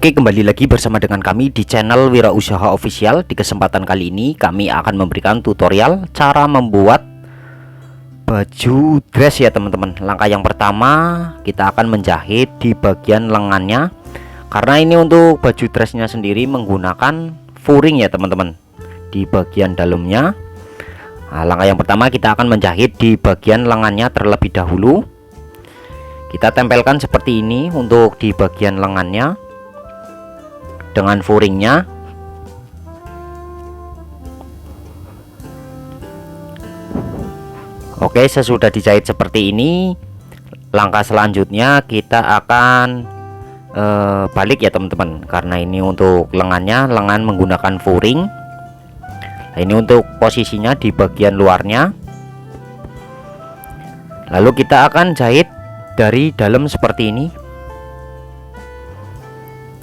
Oke, kembali lagi bersama dengan kami di channel Wirausaha Official. Di kesempatan kali ini kami akan memberikan tutorial cara membuat baju dress ya teman-teman. Langkah yang pertama, kita akan menjahit di bagian lengannya. Karena ini untuk baju dressnya sendiri menggunakan furing ya teman-teman, di bagian dalamnya. Nah, langkah yang pertama kita akan menjahit di bagian lengannya terlebih dahulu. Kita tempelkan seperti ini untuk di bagian lengannya dengan furingnya. Oke, sesudah dijahit seperti ini, langkah selanjutnya kita akan balik ya teman-teman. Karena ini untuk lengan menggunakan furing. Nah, ini untuk posisinya di bagian luarnya. Lalu kita akan jahit dari dalam seperti ini.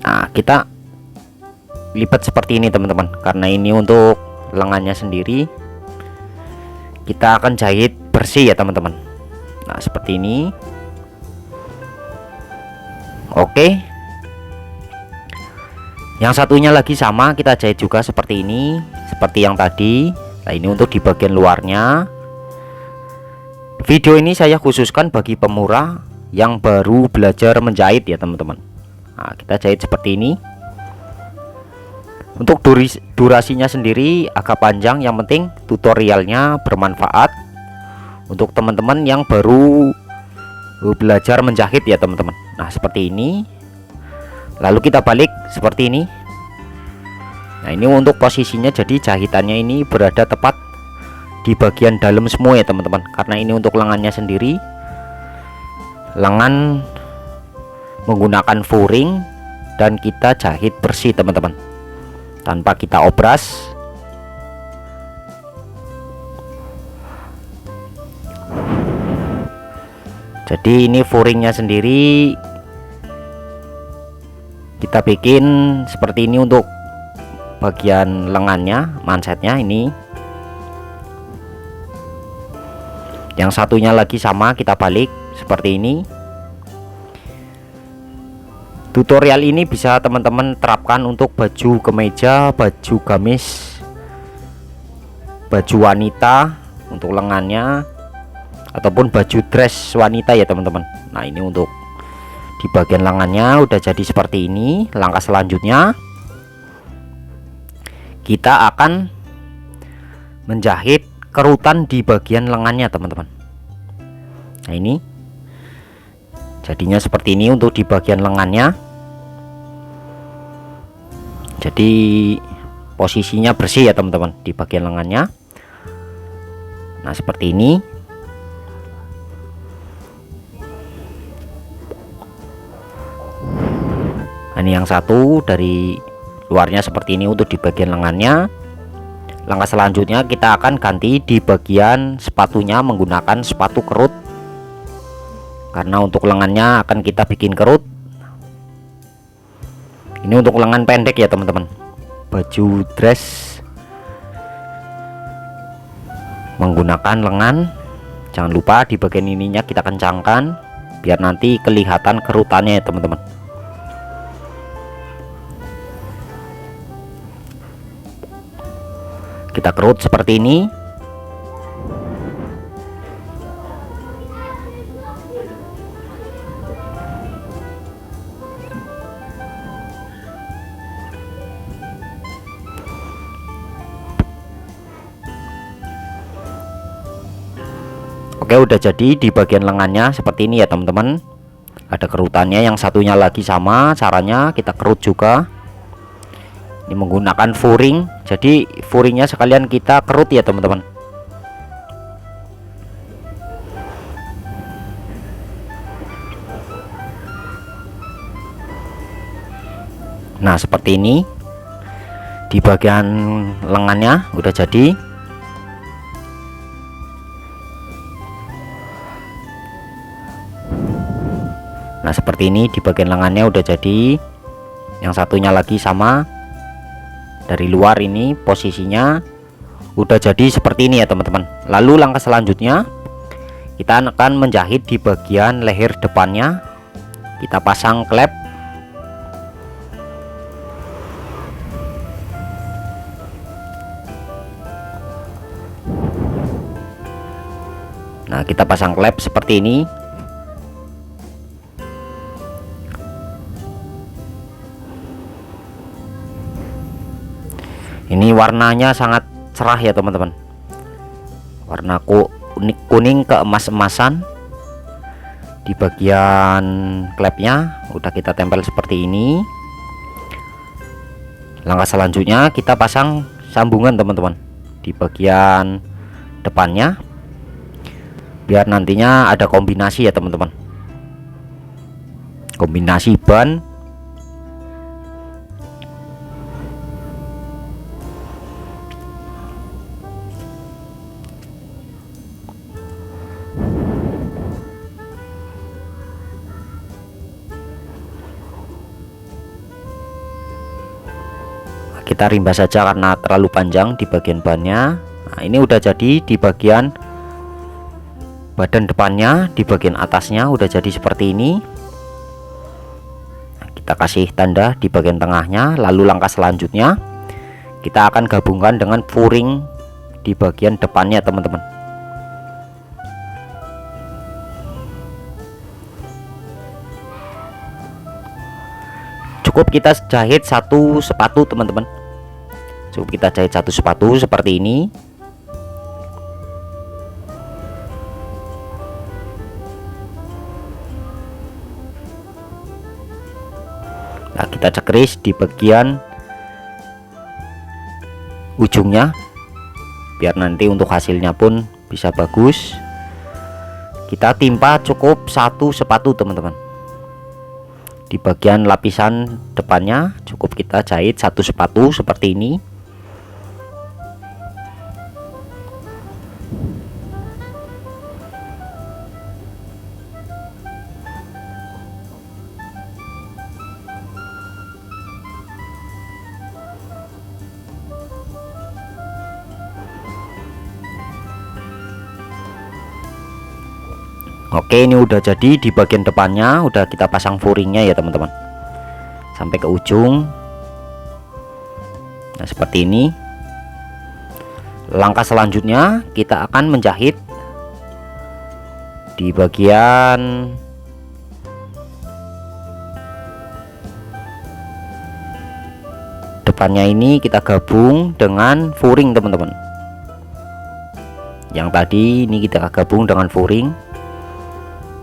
Nah, kita lipat seperti ini teman-teman. Karena ini untuk lengannya sendiri, kita akan jahit bersih ya teman-teman. Nah, seperti ini. Oke, yang satunya lagi sama, kita jahit juga seperti ini, seperti yang tadi. Nah, ini untuk di bagian luarnya. Video ini saya khususkan bagi pemula yang baru belajar menjahit ya teman-teman. Nah, kita jahit seperti ini. Untuk durasinya sendiri agak panjang, yang penting tutorialnya bermanfaat untuk teman-teman yang baru belajar menjahit ya teman-teman. Nah, seperti ini. Lalu kita balik seperti ini. Nah, ini untuk posisinya, jadi jahitannya ini berada tepat di bagian dalam semua ya teman-teman. Karena ini untuk lengannya sendiri, lengan menggunakan furing, dan kita jahit bersih teman-teman, tanpa kita obras. Jadi ini furingnya sendiri kita bikin seperti ini untuk bagian lengannya, mansetnya ini. Yang satunya lagi sama, kita balik seperti ini. Tutorial ini bisa teman-teman terapkan untuk baju kemeja, baju gamis, baju wanita untuk lengannya, ataupun baju dress wanita ya teman-teman. Nah, ini untuk di bagian lengannya udah jadi seperti ini. Langkah selanjutnya kita akan menjahit kerutan di bagian lengannya teman-teman. Nah, ini jadinya seperti ini untuk di bagian lengannya. Jadi posisinya bersih ya teman-teman di bagian lengannya. Nah, seperti ini. Nah, ini yang satu dari luarnya seperti ini untuk di bagian lengannya. Langkah selanjutnya kita akan ganti di bagian sepatunya menggunakan sepatu kerut. Karena untuk lengannya akan kita bikin kerut. Ini untuk lengan pendek ya teman-teman. Baju dress menggunakan lengan. Jangan lupa di bagian ininya kita kencangkan biar nanti kelihatan kerutannya ya teman-teman. Kita kerut seperti ini. Oke, udah jadi di bagian lengannya seperti ini ya teman-teman. Ada kerutannya, yang satunya lagi sama, caranya kita kerut juga. Ini menggunakan furing, jadi furingnya sekalian kita kerut ya teman-teman. Nah, seperti ini di bagian lengannya udah jadi. Nah, seperti ini di bagian lengannya udah jadi. Yang satunya lagi sama, dari luar ini posisinya udah jadi seperti ini ya teman-teman. Lalu langkah selanjutnya kita akan menjahit di bagian leher depannya. Kita pasang klep. Nah, kita pasang klep seperti ini. Ini warnanya sangat cerah ya teman-teman, warna kuning keemas-emasan. Di bagian klepnya udah kita tempel seperti ini. Langkah selanjutnya kita pasang sambungan teman-teman di bagian depannya, biar nantinya ada kombinasi ya teman-teman, kombinasi ban. Kita rimba saja karena terlalu panjang di bagian bannya. Nah, ini udah jadi di bagian badan depannya, di bagian atasnya udah jadi seperti ini. Nah, kita kasih tanda di bagian tengahnya. Lalu langkah selanjutnya kita akan gabungkan dengan furing di bagian depannya teman-teman. Cukup kita jahit satu sepatu teman-teman, cukup kita jahit satu sepatu seperti ini. Nah, kita cekris di bagian ujungnya biar nanti untuk hasilnya pun bisa bagus. Kita timpa cukup satu sepatu teman-teman. Di bagian lapisan depannya cukup kita jahit satu sepatu seperti ini. Oke, ini udah jadi di bagian depannya, udah kita pasang furingnya ya teman-teman, sampai ke ujung. Nah, seperti ini. Langkah selanjutnya kita akan menjahit di bagian depannya ini, kita gabung dengan furing teman-teman. Yang tadi ini kita gabung dengan furing.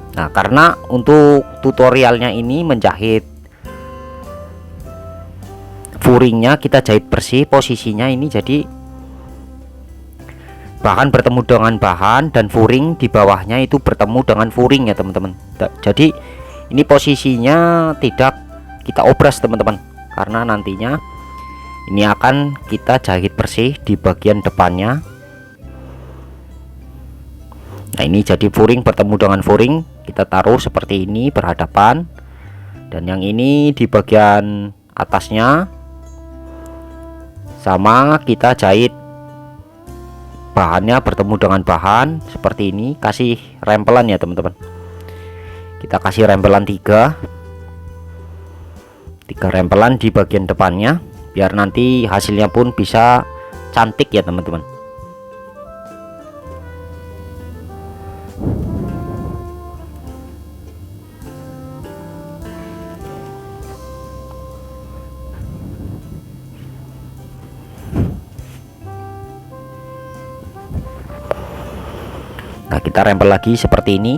Nah, karena untuk tutorialnya ini menjahit furingnya kita jahit bersih posisinya ini, jadi bahan bertemu dengan bahan dan furing di bawahnya itu bertemu dengan furing ya teman-teman. Jadi ini posisinya tidak kita obras teman-teman, karena nantinya ini akan kita jahit bersih di bagian depannya. Nah, ini jadi furing bertemu dengan furing, kita taruh seperti ini berhadapan, dan yang ini di bagian atasnya sama kita jahit bahannya bertemu dengan bahan seperti ini. Kasih rempelan ya teman-teman, kita kasih rempelan 3 rempelan di bagian depannya biar nanti hasilnya pun bisa cantik ya teman-teman. Nah, kita rempel lagi seperti ini.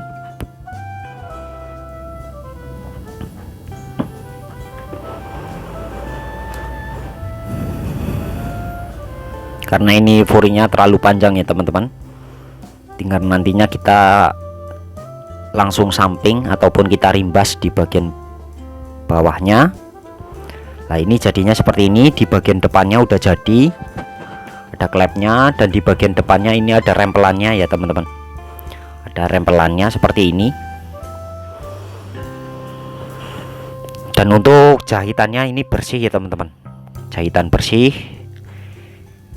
Karena ini furingnya terlalu panjang ya teman-teman, tinggal nantinya kita langsung samping ataupun kita rimbas di bagian bawahnya. Nah, ini jadinya seperti ini. Di bagian depannya udah jadi, ada klepnya, dan di bagian depannya ini ada rempelannya ya teman-teman, ada rempelannya seperti ini. Dan untuk jahitannya ini bersih ya teman-teman, jahitan bersih.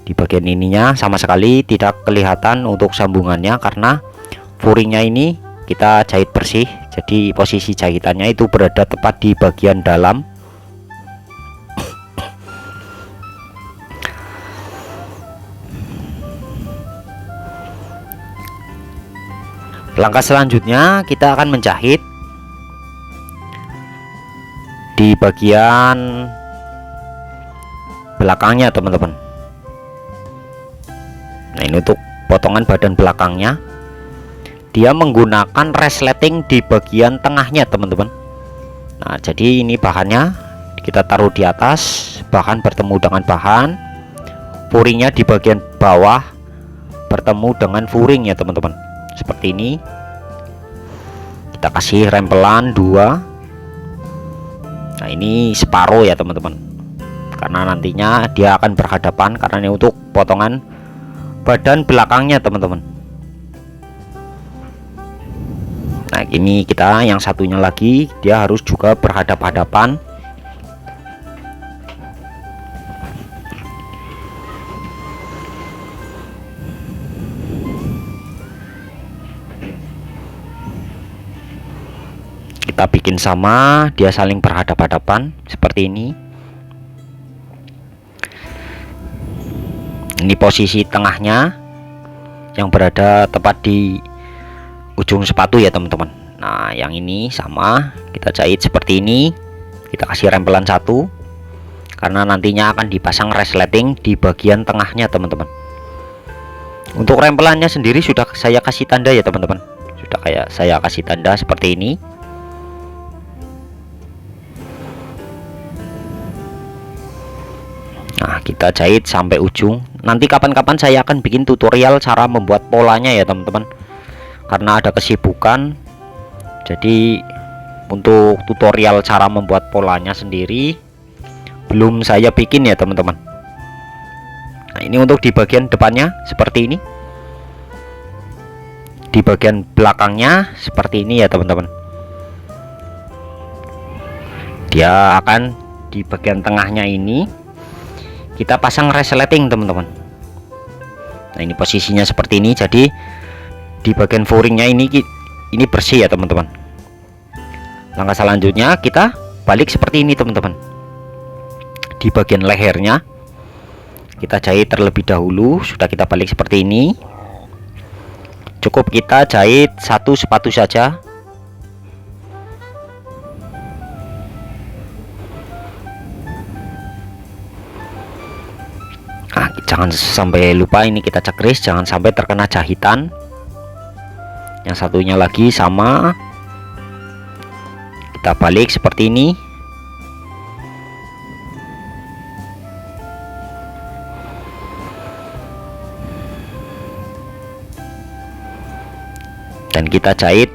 Di bagian ininya sama sekali tidak kelihatan untuk sambungannya karena furingnya ini kita jahit bersih, jadi posisi jahitannya itu berada tepat di bagian dalam. Langkah selanjutnya kita akan menjahit di bagian belakangnya teman-teman. Nah, ini untuk potongan badan belakangnya, dia menggunakan resleting di bagian tengahnya teman-teman. Nah, jadi ini bahannya kita taruh di atas, bahan bertemu dengan bahan, furingnya di bagian bawah bertemu dengan furing ya teman-teman. Seperti ini. Kita kasih rempelan 2. Nah, ini separuh ya teman-teman, karena nantinya dia akan berhadapan, karena ini untuk potongan badan belakangnya teman-teman. Nah, ini kita yang satunya lagi, dia harus juga berhadap-hadapan. Kita bikin sama, dia saling berhadap-hadapan seperti ini. Ini posisi tengahnya yang berada tepat di ujung sepatu ya teman-teman. Nah, yang ini sama, kita jahit seperti ini. Kita kasih rempelan 1, karena nantinya akan dipasang resleting di bagian tengahnya teman-teman. Untuk rempelannya sendiri sudah saya kasih tanda ya teman-teman, sudah kayak saya kasih tanda seperti ini. Nah, kita jahit sampai ujung. Nanti kapan-kapan saya akan bikin tutorial cara membuat polanya ya teman-teman, karena ada kesibukan. Jadi untuk tutorial cara membuat polanya sendiri belum saya bikin ya teman-teman. Nah, ini untuk di bagian depannya seperti ini, di bagian belakangnya seperti ini ya teman-teman. Dia akan di bagian tengahnya ini kita pasang resleting teman-teman. Nah, ini posisinya seperti ini. Jadi di bagian furingnya ini bersih ya teman-teman. Langkah selanjutnya kita balik seperti ini teman-teman. Di bagian lehernya kita jahit terlebih dahulu, sudah kita balik seperti ini. Cukup kita jahit 1 sepatu saja. Nah, jangan sampai lupa, ini kita cekris, jangan sampai terkena jahitan. Yang satunya lagi sama, kita balik seperti ini. Dan kita jahit.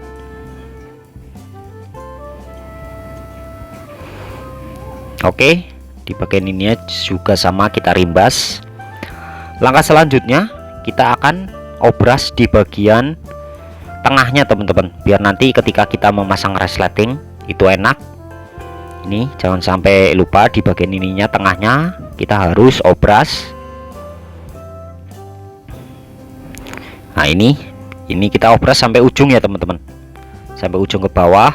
Oke, di bagian ini juga sama, kita rimbas. Langkah selanjutnya kita akan obras di bagian tengahnya teman-teman, biar nanti ketika kita memasang resleting itu enak. Ini jangan sampai lupa, di bagian ininya tengahnya kita harus obras. Nah, ini kita obras sampai ujung ya teman-teman, sampai ujung ke bawah.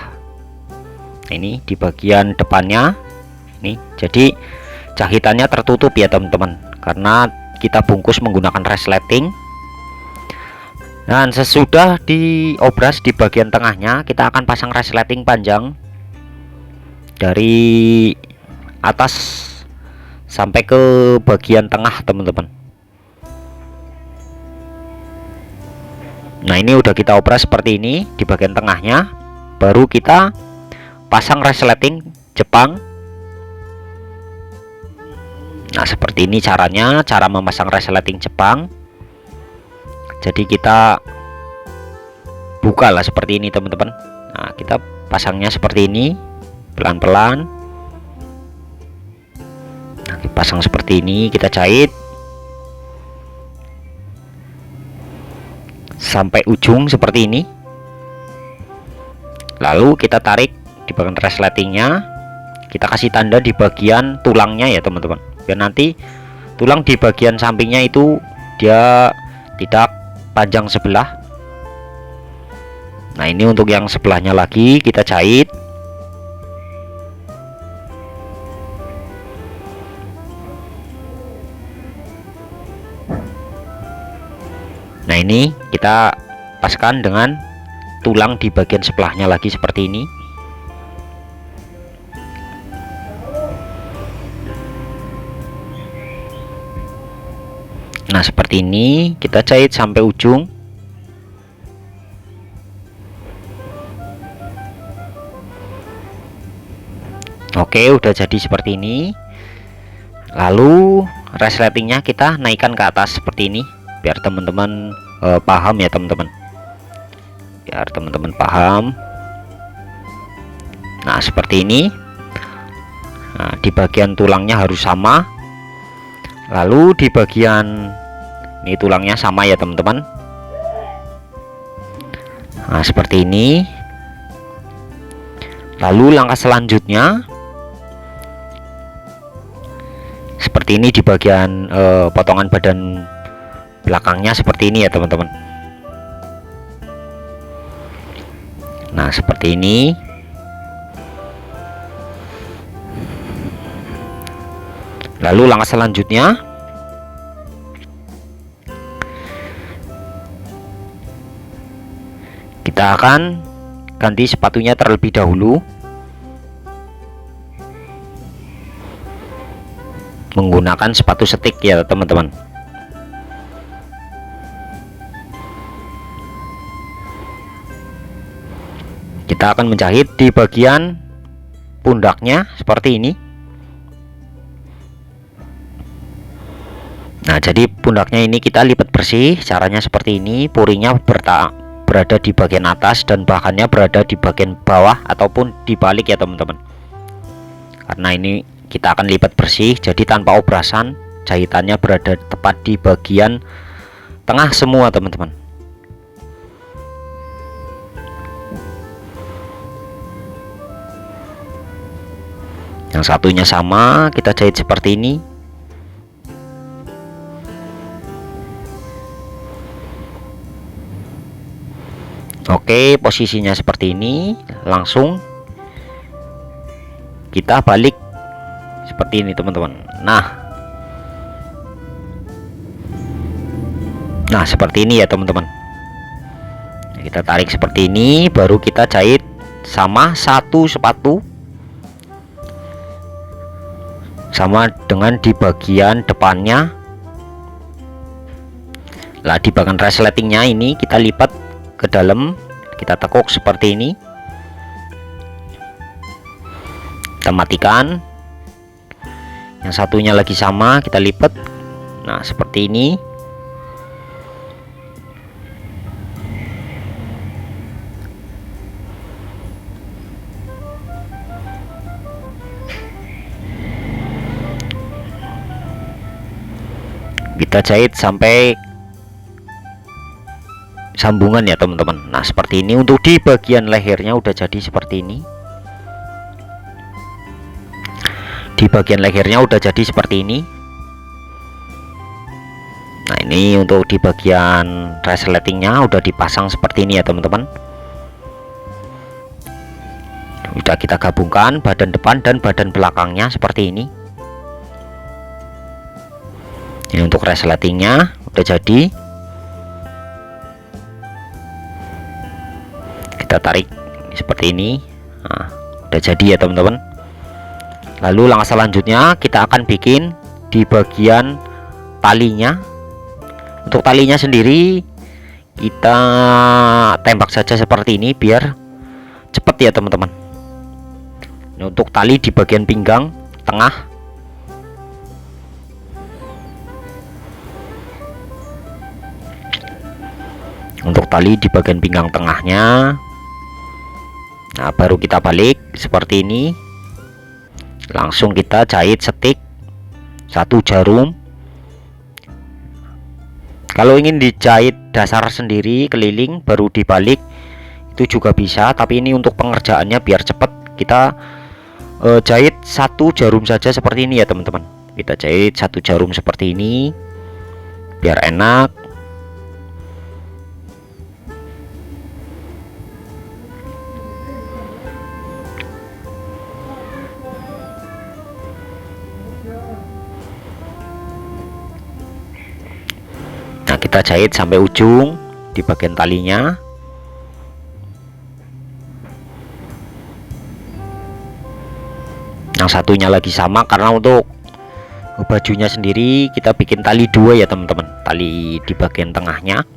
Ini di bagian depannya ini, jadi jahitannya tertutup ya teman-teman, karena kita bungkus menggunakan resleting. Dan sesudah diobras di bagian tengahnya, kita akan pasang resleting panjang dari atas sampai ke bagian tengah teman-teman. Nah, ini udah kita obras seperti ini di bagian tengahnya, baru kita pasang resleting Jepang. Nah, seperti ini caranya, cara memasang resleting Jepang. Jadi kita buka lah seperti ini teman-teman. Nah, kita pasangnya seperti ini, pelan-pelan. Nah, dipasang seperti ini, kita jahit sampai ujung seperti ini. Lalu kita tarik di bagian resletingnya, kita kasih tanda di bagian tulangnya ya teman-teman, biar nanti tulang di bagian sampingnya itu dia tidak panjang sebelah. Nah, ini untuk yang sebelahnya lagi kita jahit. Nah, ini kita paskan dengan tulang di bagian sebelahnya lagi seperti ini. Nah, seperti ini kita jahit sampai ujung. Oke, udah jadi seperti ini. Lalu resletingnya kita naikkan ke atas seperti ini biar teman-teman paham ya teman-teman. Biar teman-teman paham. Nah, seperti ini. Nah, di bagian tulangnya harus sama. Lalu di bagian ini tulangnya sama ya teman-teman. Nah, seperti ini. Lalu langkah selanjutnya seperti ini di bagian potongan badan belakangnya seperti ini ya teman-teman. Nah, seperti ini. Lalu langkah selanjutnya kita akan ganti sepatunya terlebih dahulu menggunakan sepatu setik ya teman-teman. Kita akan menjahit di bagian pundaknya seperti ini. Nah, jadi pundaknya ini kita lipat bersih. Caranya seperti ini. Puringnya berada di bagian atas dan bahannya berada di bagian bawah ataupun dibalik ya teman-teman. Karena ini kita akan lipat bersih, jadi tanpa obrasan. Jahitannya berada tepat di bagian tengah semua teman-teman. Yang satunya sama, kita jahit seperti ini. Oke, posisinya seperti ini. Langsung kita balik seperti ini teman-teman. Nah, seperti ini ya teman-teman. Kita tarik seperti ini, baru kita jahit sama satu sepatu, sama dengan di bagian depannya. Lah, di bagian resletingnya ini kita lipat ke dalam, kita tekuk seperti ini. Kita matikan. Yang satunya lagi sama, kita lipat. Nah, seperti ini. Kita jahit sampai sambungan ya teman-teman. Nah, seperti ini. Untuk di bagian lehernya udah jadi seperti ini. Di bagian lehernya udah jadi seperti ini. Nah, ini untuk di bagian resletingnya udah dipasang seperti ini ya teman-teman. Udah kita gabungkan badan depan dan badan belakangnya seperti ini. Ini untuk resletingnya udah jadi. Kita tarik seperti ini. Nah, udah jadi ya teman-teman. Lalu langkah selanjutnya kita akan bikin di bagian talinya. Untuk talinya sendiri kita tembak saja seperti ini biar cepat ya teman-teman. Nah, untuk tali di bagian pinggang tengah, untuk tali di bagian pinggang tengahnya. Nah, baru kita balik seperti ini. Langsung kita jahit setik satu jarum. Kalau ingin dijahit dasar sendiri keliling baru dibalik itu juga bisa, tapi ini untuk pengerjaannya biar cepat, kita jahit satu jarum saja seperti ini ya teman-teman. Kita jahit satu jarum seperti ini biar enak. Nah, kita jahit sampai ujung di bagian talinya. yang satunya lagi sama, karena untuk bajunya sendiri kita bikin tali 2 ya teman-teman, tali di bagian tengahnya.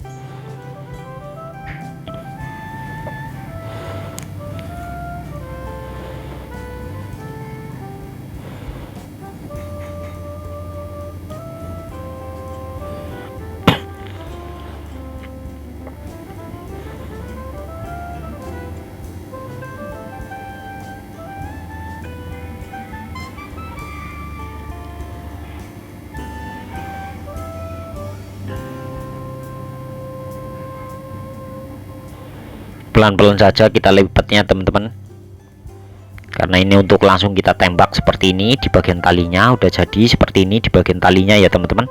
Pelan-pelan saja kita lipatnya teman-teman, karena ini untuk langsung kita tembak seperti ini. Di bagian talinya udah jadi seperti ini di bagian talinya ya teman-teman.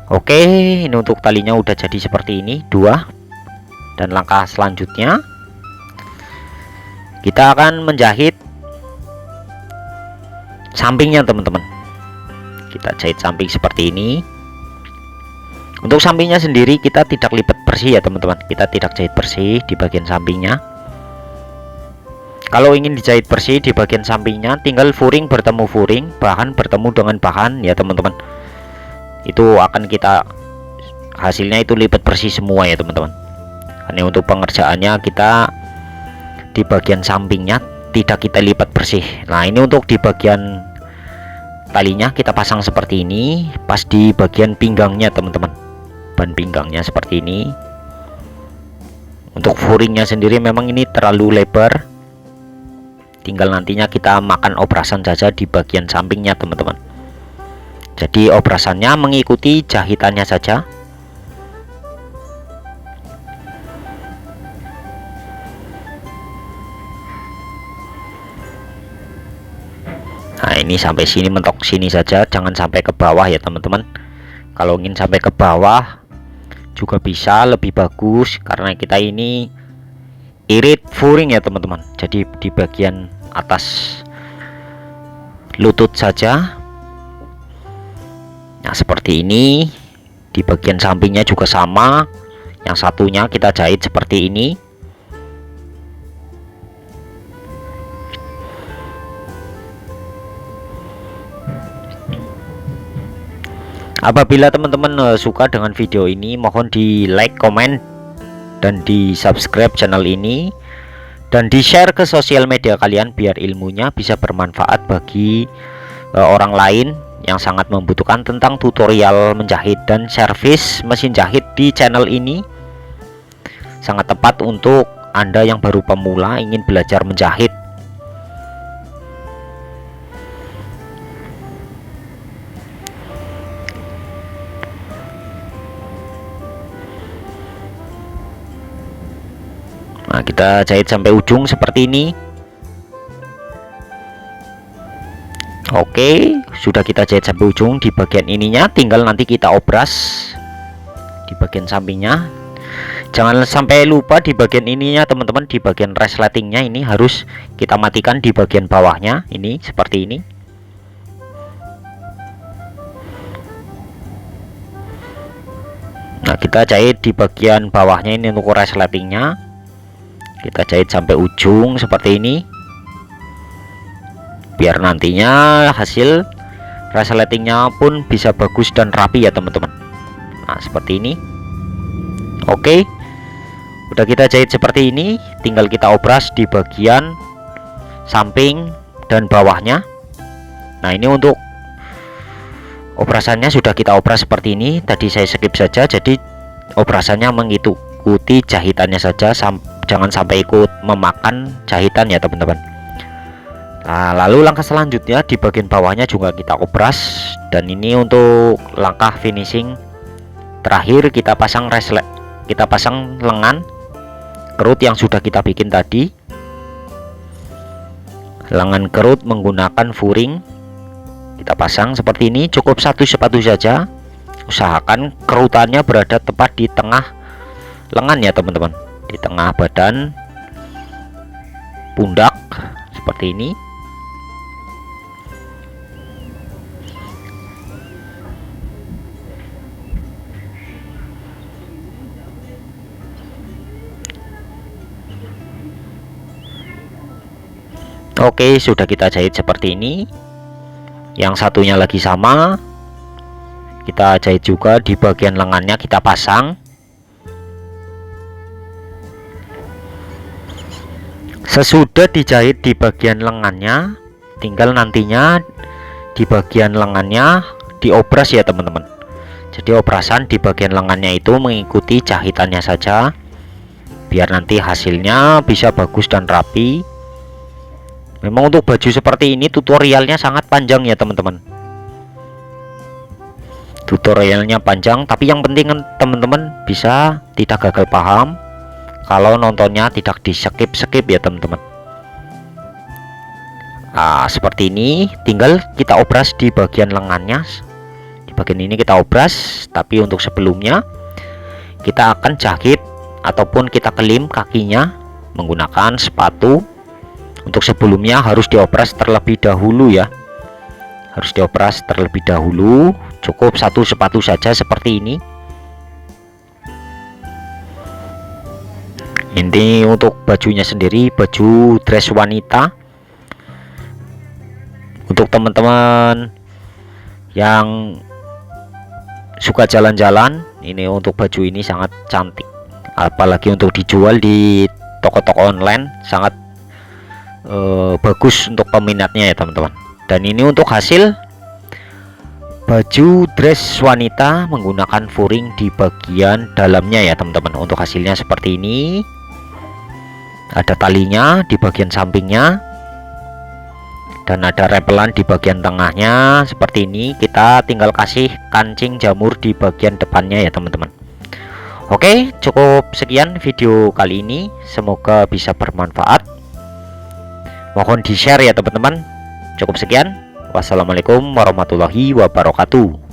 Oke, ini untuk talinya udah jadi seperti ini 2. Dan langkah selanjutnya kita akan menjahit sampingnya teman-teman. Kita jahit samping seperti ini. Untuk sampingnya sendiri kita tidak lipat bersih ya teman-teman, kita tidak jahit bersih di bagian sampingnya. Kalau ingin dijahit bersih di bagian sampingnya, tinggal furing bertemu furing, bahan bertemu dengan bahan ya teman-teman. Itu akan kita hasilnya itu lipat bersih semua ya teman-teman. Ini untuk pengerjaannya kita di bagian sampingnya tidak kita lipat bersih. Nah ini untuk di bagian talinya kita pasang seperti ini, pas di bagian pinggangnya teman-teman, ban pinggangnya seperti ini. Untuk furingnya sendiri memang ini terlalu lebar, tinggal nantinya kita makan obrasan saja di bagian sampingnya teman-teman. Jadi obrasannya mengikuti jahitannya saja. Nah ini sampai sini, mentok sini saja, jangan sampai ke bawah ya teman-teman. Kalau ingin sampai ke bawah juga bisa, lebih bagus, karena kita ini irit furing ya teman-teman. Jadi di bagian atas lutut saja. Nah seperti ini. Di bagian sampingnya juga sama, yang satunya kita jahit seperti ini. Apabila teman-teman suka dengan video ini, mohon di like, komen, dan di subscribe channel ini, dan di share ke sosial media kalian biar ilmunya bisa bermanfaat bagi orang lain yang sangat membutuhkan tentang tutorial menjahit dan servis mesin jahit di channel ini. Sangat tepat untuk Anda yang baru pemula ingin belajar menjahit. Nah kita jahit sampai ujung seperti ini. Oke, sudah kita jahit sampai ujung di bagian ininya, tinggal nanti kita obras di bagian sampingnya. Jangan sampai lupa di bagian ininya teman-teman, di bagian resletingnya ini harus kita matikan di bagian bawahnya ini seperti ini. Nah kita jahit di bagian bawahnya ini untuk resletingnya, kita jahit sampai ujung seperti ini, biar nantinya hasil resletingnya pun bisa bagus dan rapi ya teman-teman. Nah seperti ini. Oke, udah kita jahit seperti ini, tinggal kita obras di bagian samping dan bawahnya. Nah ini untuk obrasannya sudah kita obras seperti ini, tadi saya skip saja, jadi obrasannya mengikuti jahitannya saja, jangan sampai ikut memakan jahitan ya teman-teman. Nah lalu langkah selanjutnya di bagian bawahnya juga kita obras, dan ini untuk langkah finishing terakhir kita pasang kita pasang lengan kerut yang sudah kita bikin tadi. Lengan kerut menggunakan furing kita pasang seperti ini, cukup satu sepatu saja. Usahakan kerutannya berada tepat di tengah lengan ya teman-teman, di tengah badan pundak seperti ini. Oke, sudah kita jahit seperti ini. Yang satunya lagi sama, kita jahit juga di bagian lengannya, kita pasang. Sesudah dijahit di bagian lengannya, tinggal nantinya di bagian lengannya diobras ya teman-teman. Jadi obrasan di bagian lengannya itu mengikuti jahitannya saja, biar nanti hasilnya bisa bagus dan rapi. Memang untuk baju seperti ini tutorialnya sangat panjang ya teman-teman. Tutorialnya panjang, tapi yang penting teman-teman bisa tidak gagal paham kalau nontonnya tidak di skip ya teman-teman. Nah, seperti ini, tinggal kita obras di bagian lengannya. Di bagian ini kita obras, tapi untuk sebelumnya kita akan jahit ataupun kita kelim kakinya menggunakan sepatu. Untuk sebelumnya harus diopras terlebih dahulu ya, harus diopras terlebih dahulu. Cukup satu sepatu saja seperti ini. Ini untuk bajunya sendiri, baju dress wanita. Untuk teman-teman yang suka jalan-jalan, ini untuk baju ini sangat cantik, apalagi untuk dijual di toko-toko online, sangat bagus untuk peminatnya ya teman-teman. Dan ini untuk hasil baju dress wanita menggunakan furing di bagian dalamnya ya teman-teman. Untuk hasilnya seperti ini, ada talinya di bagian sampingnya dan ada repelan di bagian tengahnya seperti ini. Kita tinggal kasih kancing jamur di bagian depannya ya teman-teman. Oke, cukup sekian video kali ini, semoga bisa bermanfaat. Mohon di share ya teman-teman. Cukup sekian, wassalamualaikum warahmatullahi wabarakatuh.